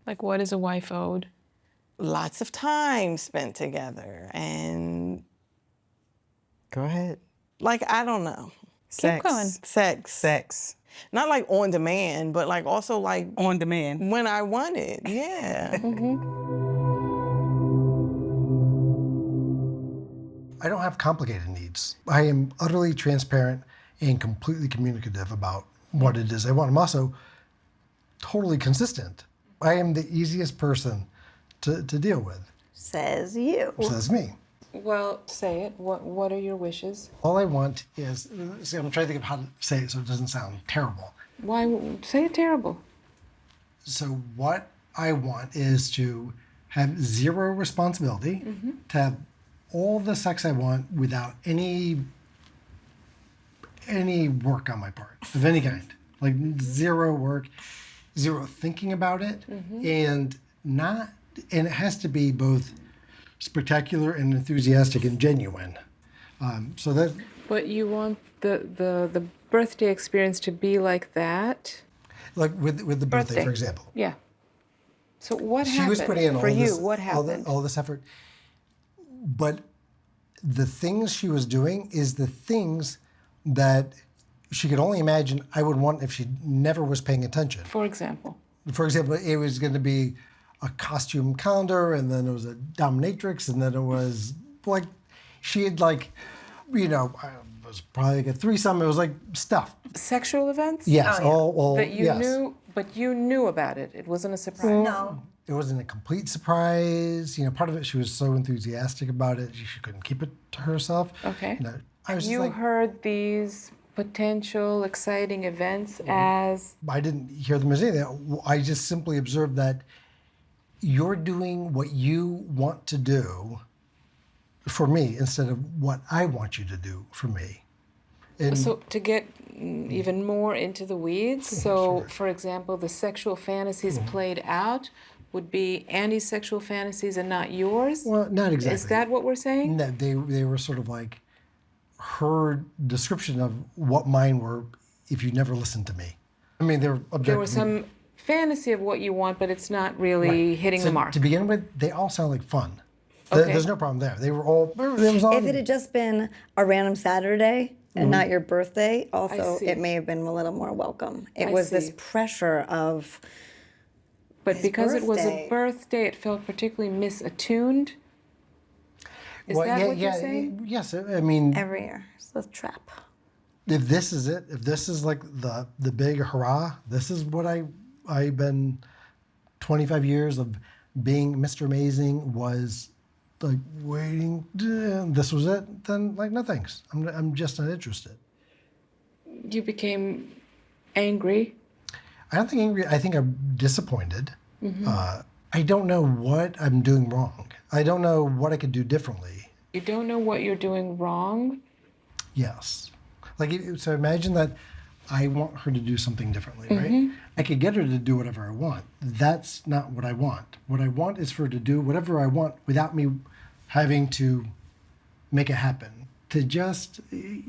Like, what is a wife owed? Lots of time spent together and, Go ahead. like, I don't know. Sex. Keep going. Sex. Sex. Not like on demand, but like also like On demand. when I want it. Yeah. I don't have complicated needs. I am utterly transparent and completely communicative about what it is I want. I'm also totally consistent. I am the easiest person to deal with. Says you. Says me. Well, say it. What are your wishes? All I want is, see, I'm trying to think of how to say it so it doesn't sound terrible. Why say it terrible? So what I want is to have zero responsibility, to have all the sex I want without any work on my part of any kind. Like zero work, zero thinking about it, and it has to be both spectacular and enthusiastic and genuine. So that. But you want the birthday experience to be like that? Like with the birthday, for example. Yeah. So what She happened was putting in for all you? this, What happened? all this effort. But the things she was doing is the things that she could only imagine I would want if she never was paying attention. For example? For example, it was going to be a costume calendar, and then it was a dominatrix, and then it was like, she had like, it was probably like a threesome. It was like stuff. Sexual events? Yes, all That you yes. knew, but you knew about it. It wasn't a surprise. No. It wasn't a complete surprise. Part of it, she was so enthusiastic about it, she couldn't keep it to herself. Okay. I was just You like, heard these potential exciting events as I didn't hear them as anything. I just simply observed that you're doing what you want to do for me instead of what I want you to do for me. And so to get even more into the weeds. So, for example, the sexual fantasies played out would be Andy's sexual fantasies and not yours. well, not exactly. Is that what we're saying? No, they were sort of like her description of what mine were if you never listened to me. I mean, they were objectively. There was some fantasy of what you want, but it's not really hitting So the mark. to begin with, they all sound like fun. Okay. There's no problem there. They were all. There was all. If it had just been a random Saturday and not your birthday, also see. it may have been a little more welcome. It I was this see. pressure of But his because it was a birthday. birthday, it felt particularly misattuned. Is that what you're saying? Yes, I mean, every year. It's a trap. if this is it, if this is like the big hurrah, this is what I've been 25 years of being Mr. Amazing was like waiting. This was it. Then like no thanks. I'm just not interested. You became angry. I don't think angry. I think I'm disappointed. I don't know what I'm doing wrong. I don't know what I could do differently. You don't know what you're doing wrong. Yes. So imagine that I want her to do something differently, right? I could get her to do whatever I want. That's not what I want. What I want is for her to do whatever I want without me having to make it happen. To just, I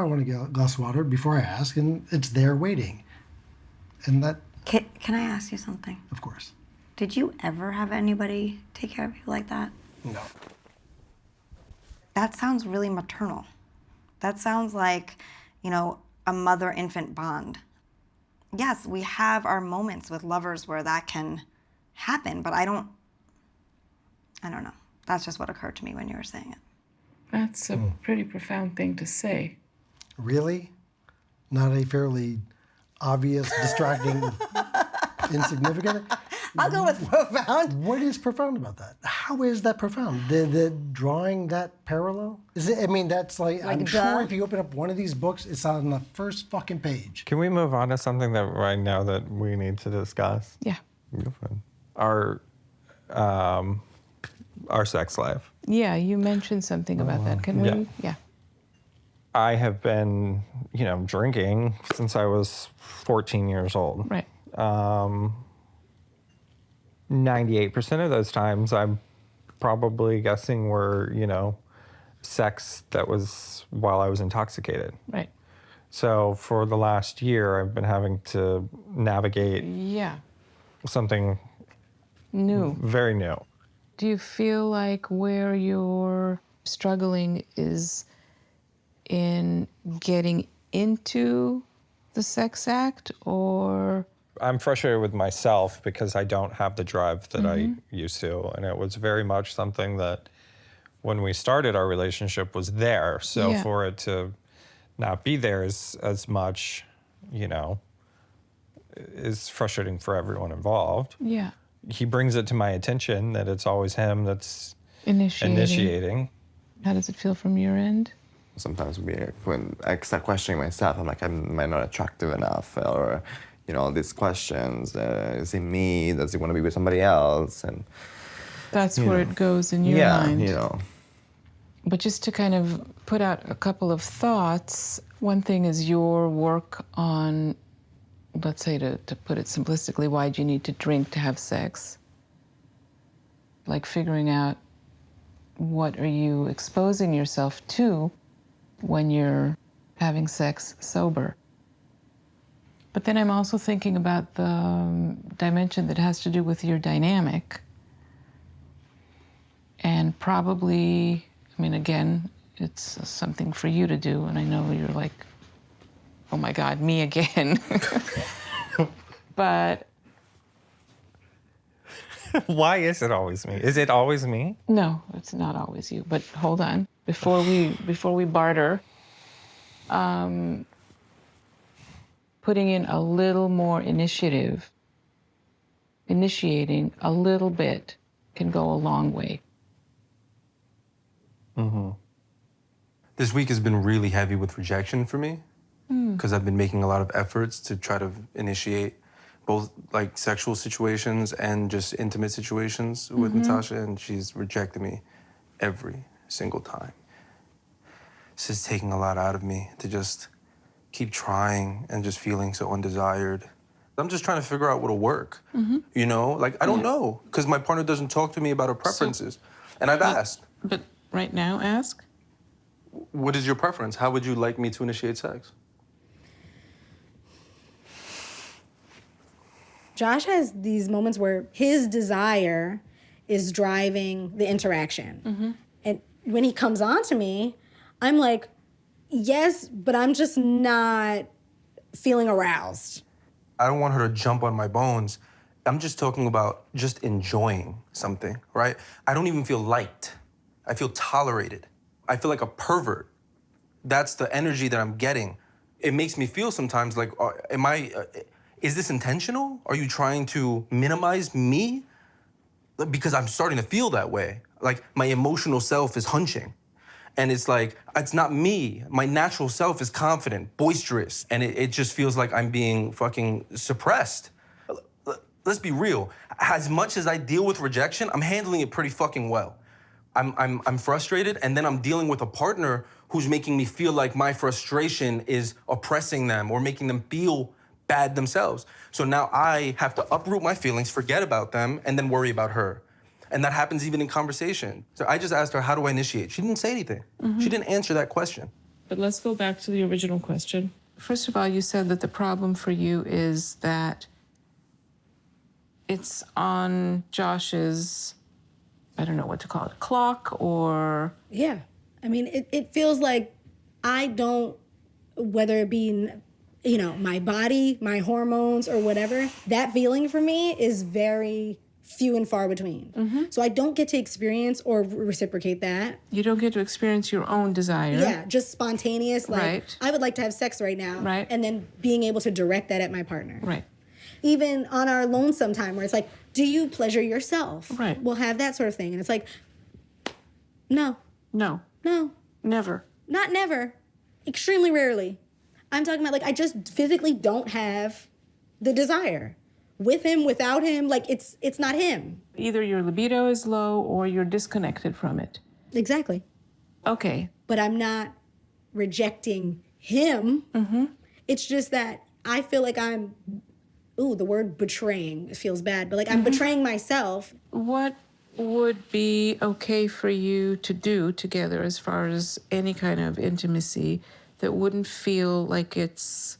want to get a glass of water before I ask, and it's there waiting. And that, Can I ask you something? of course, Did you ever have anybody take care of you like that? no. That sounds really maternal. That sounds like, a mother-infant bond. Yes, we have our moments with lovers where that can happen, but I don't know. That's just what occurred to me when you were saying it. That's a pretty profound thing to say. Really? Not a fairly obvious, distracting, insignificant? I'll go with profound. What is profound about that? How is that profound? The drawing that parallel? Is it? I mean, that's like I'm duh. sure if you open up one of these books, it's on the first fucking page. Can we move on to something that right now that we need to discuss? Yeah. Go fine. Our sex life. Yeah, you mentioned something about that. Can we? yeah. Yeah. I have been, drinking since I was 14 years old. Right. 98% of those times, I'm probably guessing were, sex that was while I was intoxicated. Right. So for the last year, I've been having to navigate Yeah. something New. Very new. Do you feel like where you're struggling is in getting into the sex act, or? I'm frustrated with myself because I don't have the drive that I used to. And it was very much something that when we started our relationship was there. So Yeah. for it to not be there as much, you know, is frustrating for everyone involved. Yeah. He brings it to my attention that it's always him that's Initiating. How does it feel from your end? Sometimes when I start questioning myself, I'm like, am I not attractive enough? Or, you know, these questions, is it me? Does he want to be with somebody else? And That's where it goes in your yeah, mind. you know. But just to kind of put out a couple of thoughts, one thing is your work on, let's say to put it simplistically, why do you need to drink to have sex? Like figuring out what are you exposing yourself to when you're having sex sober. But then I'm also thinking about the dimension that has to do with your dynamic. And probably, I mean, again, it's something for you to do, and I know you're like, oh my God, me again. But Why is it always me? Is it always me? no, it's not always you. But hold on, before we barter, putting in a little more initiative, initiating a little bit can go a long way. This week has been really heavy with rejection for me because I've been making a lot of efforts to try to initiate both like sexual situations and just intimate situations with Natasha, and she's rejected me every single time. This is taking a lot out of me to just keep trying and just feeling so undesired. I'm just trying to figure out what'll work, you know? Like, I don't know, because my partner doesn't talk to me about her preferences. And I've asked. But right now, ask. What is your preference? How would you like me to initiate sex? Josh has these moments where his desire is driving the interaction. And when he comes on to me, I'm like, yes, but I'm just not feeling aroused. I don't want her to jump on my bones. I'm just talking about just enjoying something, right? I don't even feel liked. I feel tolerated. I feel like a pervert. That's the energy that I'm getting. It makes me feel sometimes like, is this intentional? Are you trying to minimize me? Because I'm starting to feel that way. Like my emotional self is hunching. And it's like, it's not me. My natural self is confident, boisterous, and it just feels like I'm being fucking suppressed. Let's be real. As much as I deal with rejection, I'm handling it pretty fucking well. I'm frustrated, and then I'm dealing with a partner who's making me feel like my frustration is oppressing them or making them feel bad themselves. So now I have to uproot my feelings, forget about them, and then worry about her. And that happens even in conversation. So I just asked her, how do I initiate? She didn't say anything. She didn't answer that question. But let's go back to the original question. First of all, you said that the problem for you is that it's on Josh's, I don't know what to call it, clock or... Yeah. I mean, it feels like I don't, whether it be, you know, my body, my hormones, or whatever, that feeling for me is very few and far between. So I don't get to experience or reciprocate that. You don't get to experience your own desire. Yeah, just spontaneous, like, Right. I would like to have sex right now. Right. And then being able to direct that at my partner. Right. Even on our lonesome time where it's like, do you pleasure yourself? Right. We'll have that sort of thing. And it's like, no, No. Never. not never. Extremely rarely. I'm talking about like, I just physically don't have the desire. With him, without him, like it's not him. Either your libido is low or you're disconnected from it. Exactly. Okay. But I'm not rejecting him. It's just that I feel like I'm, the word betraying feels bad, but like I'm betraying myself. What would be okay for you to do together as far as any kind of intimacy that wouldn't feel like it's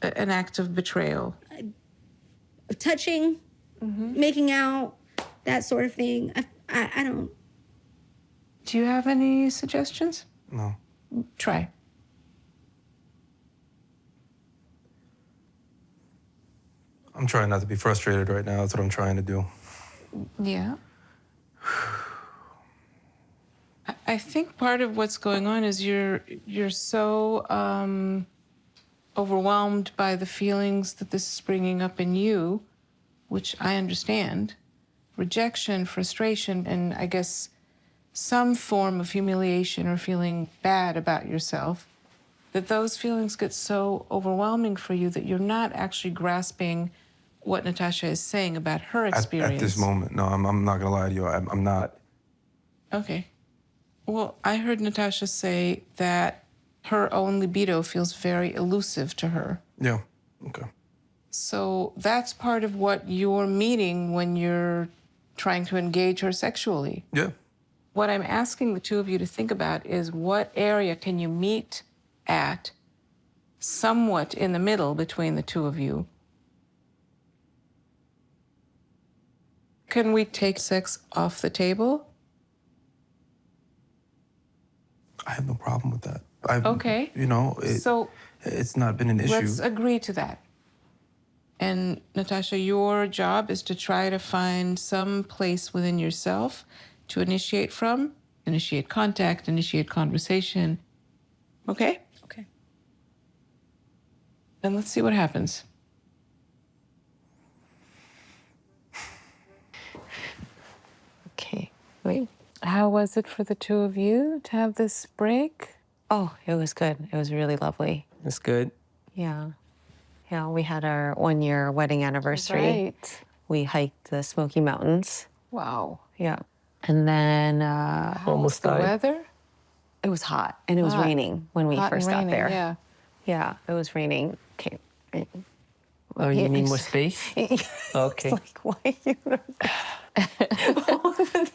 an act of betrayal? Touching, making out, that sort of thing. I don't. Do you have any suggestions? No. Try. I'm trying not to be frustrated right now. That's what I'm trying to do. Yeah. I think part of what's going on is you're so overwhelmed by the feelings that this is bringing up in you, which I understand, rejection, frustration, and I guess some form of humiliation or feeling bad about yourself, that those feelings get so overwhelming for you that you're not actually grasping what Natasha is saying about her experience. At this moment, no, I'm not gonna lie to you. I'm not. Okay. Well, I heard Natasha say that her own libido feels very elusive to her. Yeah. Okay. So that's part of what you're meeting when you're trying to engage her sexually. Yeah. What I'm asking the two of you to think about is what area can you meet at somewhat in the middle between the two of you? Can we take sex off the table? I have no problem with that. Okay. You know, So it's not been an issue. let's agree to that. And Natasha, your job is to try to find some place within yourself to initiate from, initiate contact, initiate conversation. Okay? Okay. Then let's see what happens. Okay, wait. How was it for the two of you to have this break? Oh, it was good. It was really lovely. It's good. Yeah. Yeah, we had our 1-year wedding anniversary. Right. We hiked the Smoky Mountains. Wow. Yeah. And then Almost The died. weather? it was hot and it was Hot. raining when we Hot and first got raining, there. Yeah. Yeah, it was raining. Okay. Oh, you need more Yes. space? It's Okay. like, why you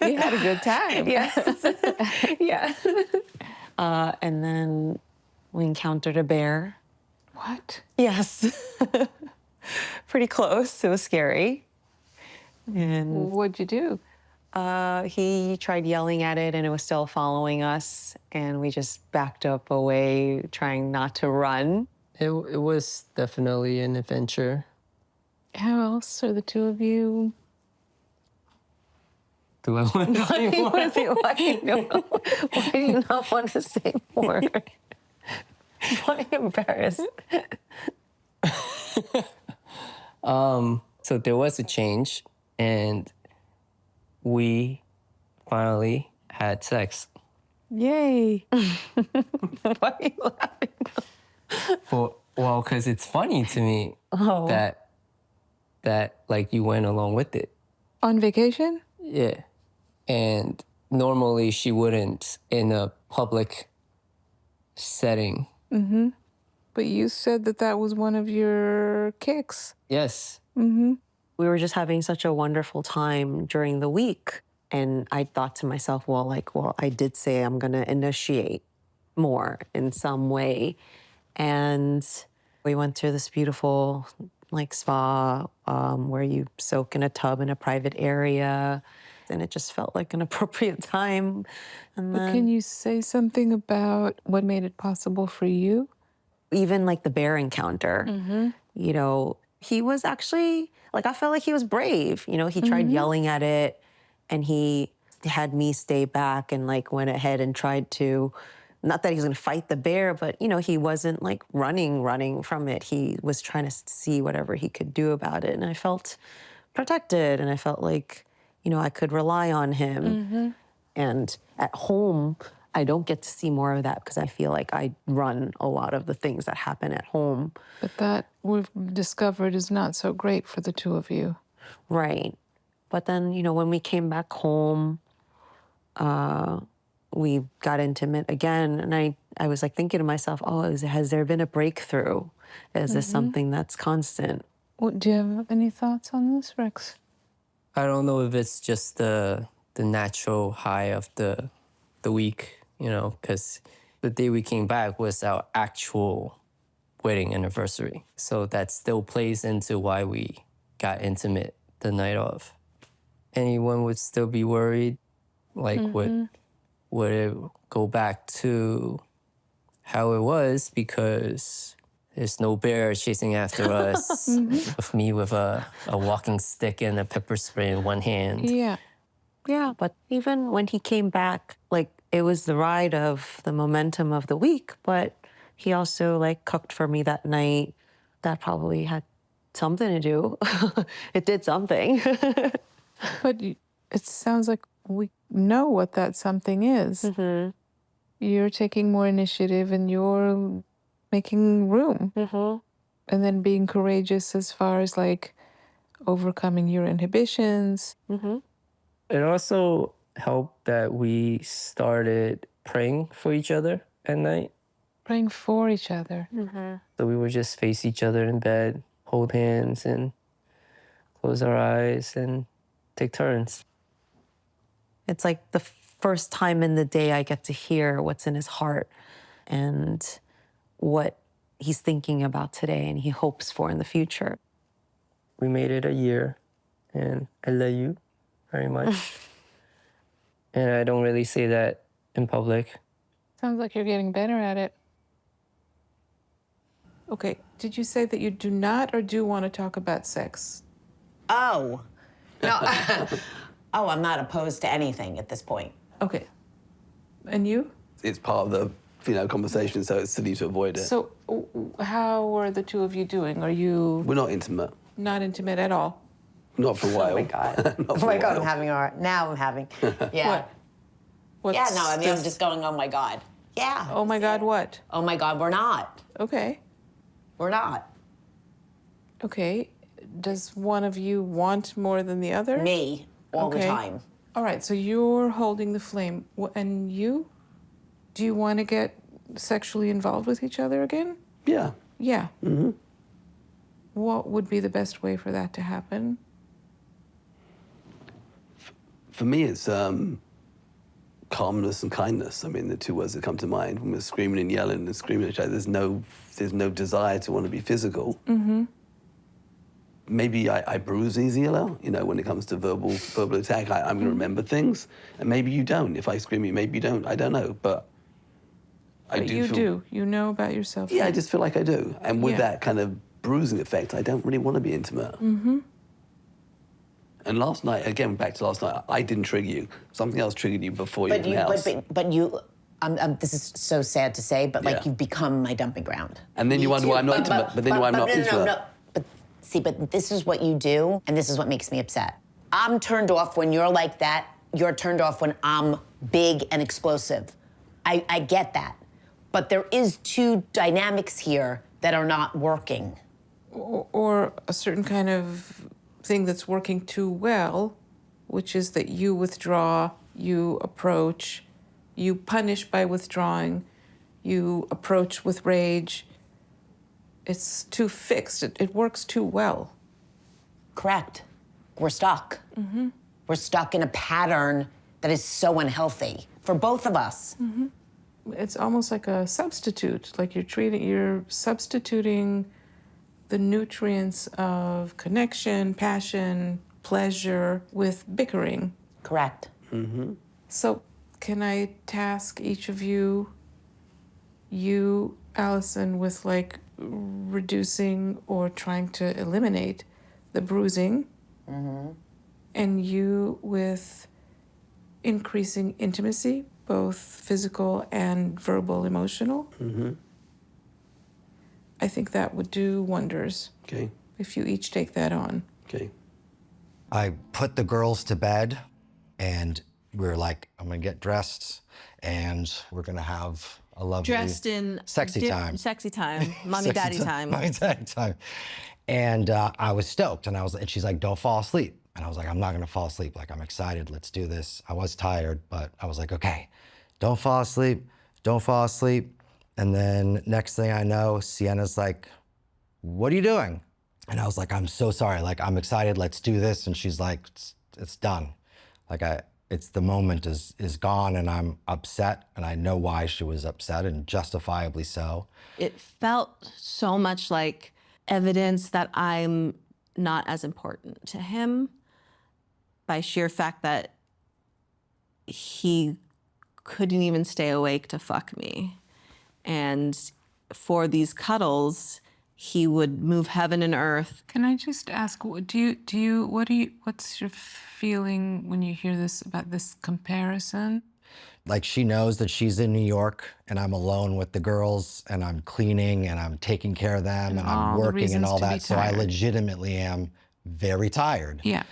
You had a good time. Yes. Yeah. And then we encountered a bear. What? Yes. Pretty close. It was scary. And What'd you do? he tried yelling at it and it was still following us. And we just backed up away, trying not to run. It was definitely an adventure. How else are the two of you? Do I want to say more? Why do you not want to say more? Why are you embarrassed? So there was a change, and we finally had sex. Yay. Why are you laughing? Well, because it's funny to me Oh. that like you went along with it. On vacation? Yeah. And normally she wouldn't in a public setting. But you said that that was one of your kicks. Yes. We were just having such a wonderful time during the week. And I thought to myself, well, I did say I'm going to initiate more in some way. And we went to this beautiful spa where you soak in a tub in a private area. And it just felt like an appropriate time. And But then can you say something about what made it possible for you? even the bear encounter, he was actually, I felt like he was brave. He tried yelling at it and he had me stay back and went ahead and tried to, not that he was gonna fight the bear, but he wasn't running from it. He was trying to see whatever he could do about it. And I felt protected and I felt like, I could rely on him. And at home, I don't get to see more of that because I feel like I run a lot of the things that happen at home. But that we've discovered is not so great for the two of you. Right. But then, when we came back home, we got intimate again. And I was thinking to myself, has there been a breakthrough? Is this something that's constant? Do you have any thoughts on this, Rex? I don't know if it's just the natural high of the week, because the day we came back was our actual wedding anniversary. So that still plays into why we got intimate the the night off. Anyone would still be worried, like would it go back to how it was, because there's no bear chasing after us with me with a walking stick and a pepper spray in one hand. Yeah. Yeah, but even when he came back, like, it was the ride of the momentum of the week, but he also, like, cooked for me that night. That probably had something to do. It did something. But it sounds like we know what that something is. You're taking more initiative and you're making room. And then being courageous as far as like overcoming your inhibitions. It also helped that we started praying for each other at night. Praying for each other. So we would just face each other in bed, hold hands, and close our eyes and take turns. It's like the first time in the day I get to hear what's in his heart and what he's thinking about today and he hopes for in the future. We made it a year, and I love you very much. And I don't really say that in public. Sounds like you're getting better at it. Okay, did you say that you do not or do want to talk about sex? Oh, no. Oh, I'm not opposed to anything at this point. Okay. And you? It's part of the conversation, so it's silly to avoid it. So how are the two of you doing? Are you We're not intimate. not intimate at all? Not for a while. Oh my God. Not Oh for my a God, while. I'm having a, now I'm having, yeah. What's Yeah, no, I mean, I'm this- just going, oh my God. Yeah. Oh my God, what? Oh my God, we're not. Okay. We're not. Okay. Does one of you want more than the other? Me, all the Okay. time. All right, so you're holding the flame. And you? Do you want to get sexually involved with each other again? Yeah. Yeah. What would be the best way for that to happen? For me, it's calmness and kindness. I mean, the two words that come to mind when we're screaming and yelling and screaming at each other. There's no desire to want to be physical. Maybe I bruise easier, when it comes to verbal attack. I'm going to remember things, and maybe you don't. If I scream at you, maybe you don't. I don't know, but I But do you feel... do. You know about yourself. Yeah, I just feel like I do. And with Yeah. that kind of bruising effect, I don't really want to be intimate. And last night, again, back to last night, I didn't trigger you. Something else triggered you before you were in the house. But you, this is so sad to say, but like Yeah. you've become my dumping ground. And then you wonder why I'm not intimate, but then why I'm not intimate. No. But see, but this is what you do, and this is what makes me upset. I'm turned off when you're like that. You're turned off when I'm big and explosive. I get that. But there is two dynamics here that are not working. Or a certain kind of thing that's working too well, which is that you withdraw, you approach, you punish by withdrawing, you approach with rage. It's too fixed. It works too well. Correct. We're stuck. We're stuck in a pattern that is so unhealthy for both of us. It's almost like a substitute, like you're substituting the nutrients of connection, passion, pleasure with bickering. Correct. So can I task each of you, Allison, with like reducing or trying to eliminate the bruising, and you with increasing intimacy, both physical and verbal, emotional? I think that would do wonders Okay, if you each take that on. okay. I put the girls to bed, and we were like, I'm gonna get dressed, and we're gonna have a lovely Dressed in sexy time. Sexy time, mommy, daddy time. Mommy, daddy time. And I was stoked, and she's like, don't fall asleep. And I was like, I'm not gonna fall asleep. Like, I'm excited, let's do this. I was tired, but I was like, okay, don't fall asleep, don't fall asleep. And then next thing I know, Sienna's like, what are you doing? And I was like, I'm so sorry, like, I'm excited, let's do this. And she's like, it's done. Like, it's the moment is gone, and I'm upset, and I know why she was upset, and justifiably so. It felt so much like evidence that I'm not as important to him by sheer fact that he couldn't even stay awake to fuck me. And for these cuddles, he would move heaven and earth. Can I just ask, what's your feeling when you hear this about this comparison? Like, she knows that she's in New York and I'm alone with the girls and I'm cleaning and I'm taking care of them and I'm all the working and all reasons to be that. So I tired. legitimately am very tired. Yeah.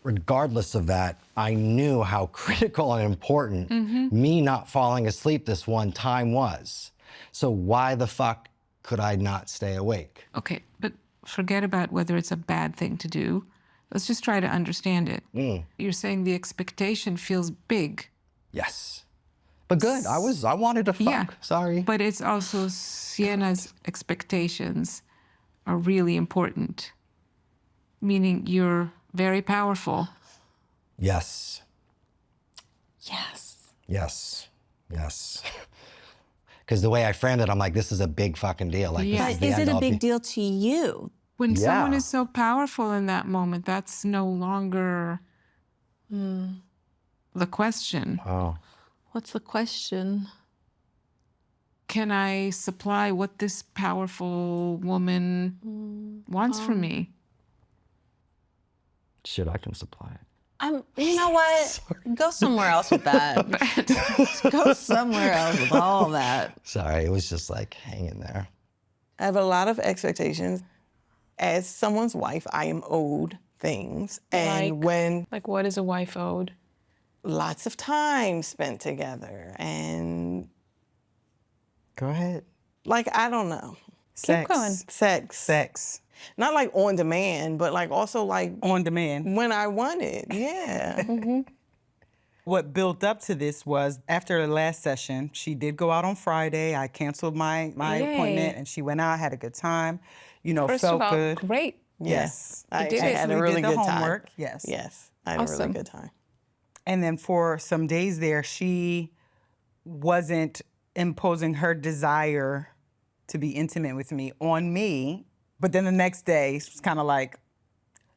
Regardless of that, I knew how critical and important me not falling asleep this one time was. So why the fuck could I not stay awake? Okay, but forget about whether it's a bad thing to do. Let's just try to understand it. You're saying the expectation feels big. Yes. But good, I wanted to fuck, Yeah. sorry. But it's also Sienna's expectations are really important, meaning you're very powerful. Yes. Yes. Yes. Yes. Because the way I framed it, I'm like, this is a big fucking deal. Like, Yeah. this is But the is end it a all big be- deal to you? When someone Yeah. is so powerful in that moment, that's no longer the question. Oh. What's the question? Can I supply what this powerful woman wants from me? Shit, I can supply it. You know what? Go somewhere else with that. Go somewhere else with all that. Sorry, it was just like hanging there. I have a lot of expectations. As someone's wife, I am owed things. And Like what is a wife owed? lots of time spent together and Go ahead. like, I don't know. Sex. going. Sex. Not like on demand, but like also like On demand. when I want it. Yeah. What built up to this was after the last session, she did go out on Friday. I canceled my Yay. appointment and she went out, had a good time, First felt of all, good. great. Yes. I did it. had a Actually really did the good homework. time. Yes. Yes. I had a Awesome. really good time. And then for some days there, she wasn't imposing her desire to be intimate with me on me. But then the next day, it's kind of like,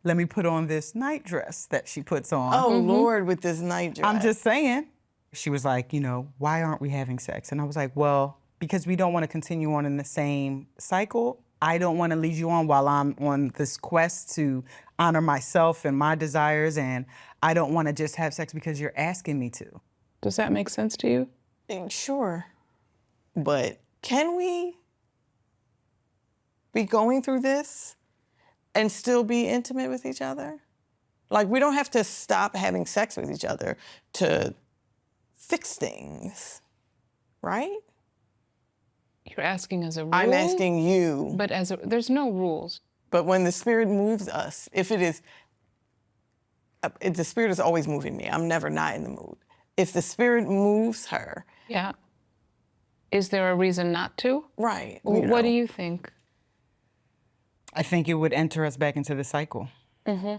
let me put on this night dress that she puts on. Oh, Lord, with this night dress. I'm just saying. She was like, why aren't we having sex? And I was like, well, because we don't want to continue on in the same cycle. I don't want to lead you on while I'm on this quest to honor myself and my desires, and I don't want to just have sex because you're asking me to. Does that make sense to you? Sure. But can we be going through this and still be intimate with each other? Like, we don't have to stop having sex with each other to fix things, right? You're asking as a rule. I'm asking you. But there's no rules. But when the Spirit moves us, if the Spirit is always moving me. I'm never not in the mood. If the Spirit moves her. Yeah. Is there a reason not to? Right. What do you think? I think it would enter us back into the cycle. Mm-hmm.